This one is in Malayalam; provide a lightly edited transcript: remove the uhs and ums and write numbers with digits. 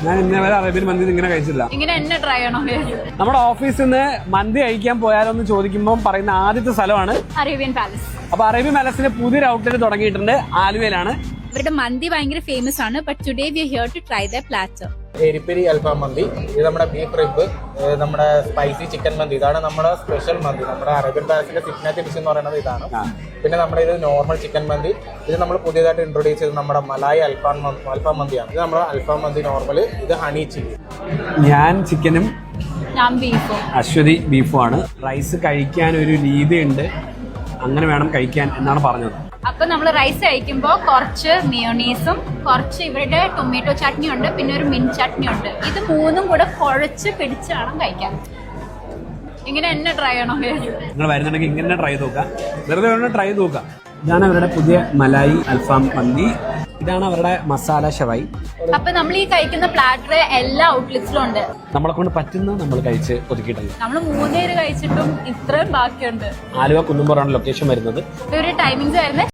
ഞാൻ ഇന്നേ വരെ അറേബ്യൻ മന്തി ഇങ്ങനെ കഴിച്ചില്ല. ഇങ്ങനെ എന്നെ ട്രൈ ചെയ്യണോ? നമ്മുടെ ഓഫീസിൽ നിന്ന് മന്തി കഴിക്കാൻ പോയാലോ എന്ന് ചോദിക്കുമ്പോൾ പറയുന്ന ആദ്യത്തെ സ്ഥലമാണ് അറേബ്യൻ പാലസ്. അപ്പൊ അറേബ്യൻ പാലസിന്റെ പുതിയൊരു ഔട്ട്ലെറ്റ് തുടങ്ങിയിട്ടുണ്ട്, ആലുവയിലാണ്. ഇവരുടെ മന്തി ഭയങ്കര ഫേമസ് ആണ്. But today we are here to try the platter. എരിപ്പെരി അൽഫാം മന്തി, ഇത് നമ്മുടെ ബീഫ് റിബ്, നമ്മുടെ സ്പൈസി ചിക്കൻ മന്തി, ഇതാണ് നമ്മുടെ സ്പെഷ്യൽ മന്തി. നമ്മുടെ അറേബ്യൻ പാലസിന്റെ സിഗ്നേച്ചർ ഡിഷ് എന്ന് പറയുന്നത് ഇതാണ്. പിന്നെ നമ്മുടെ ഇത് നോർമൽ ചിക്കൻ മന്തി, ഇത് നമ്മൾ പുതിയതായിട്ട് ഇൻട്രൊഡ്യൂസ് ചെയ്ത് നമ്മുടെ മലായി അൽഫാം മന്തിയാണ്. ഇത് നമ്മുടെ അൽഫാം മന്തി നോർമൽ, ഇത് ഹണി ചില്ലി. ഞാൻ ചിക്കനും ഞാൻ ബീഫും, അശ്വതി ബീഫുമാണ്. റൈസ് കഴിക്കാൻ ഒരു രീതിയുണ്ട്, അങ്ങനെ വേണം കഴിക്കാൻ എന്നാണ് പറഞ്ഞത്. അപ്പൊ നമ്മൾ റൈസ് കഴിക്കുമ്പോൾ കുറച്ച് മിയോണീസും കുറച്ച് ഇവരുടെ ടൊമാറ്റോ ചട്നി ഉണ്ട്, പിന്നെ ഒരു മിന്റ് ചട്നി ഉണ്ട്. ഇത് മൂന്നും കൂടെ കുഴച്ച് പിടിച്ച് വേണം കഴിക്കാൻ. ഇങ്ങനെ എന്നെ ട്രൈ ചെയ്യണോ? നിങ്ങൾ വരുന്നുണ്ടെങ്കിൽ ഇങ്ങനെ ട്രൈ ചെയ്ത് നോക്കാം, വെറുതെ ഒന്ന് ട്രൈ ചെയ്ത് നോക്കാം. ഇതാണ് അവരുടെ പുതിയ മലായി അൽഫാം മന്തി, ഇതാണ് അവരുടെ മസാല ഷവായി. അപ്പൊ നമ്മൾ ഈ കഴിക്കുന്ന പ്ലാറ്റർ എല്ലാ ഔട്ട്ലെറ്റ്സിലും ഉണ്ട്. നമ്മളെ കൊണ്ട് പറ്റുന്ന നമ്മൾ കഴിച്ച് ഒതുക്കിയിട്ടുണ്ട്. നമ്മൾ 3 പേര് കഴിച്ചിട്ടും ഇത്രയും ബാക്കിയുണ്ട്. ആലുവ കുന്നുംപുറമാണ് ലൊക്കേഷൻ വരുന്നത്. ഒരു ടൈമിങ്സ് വരുന്നത്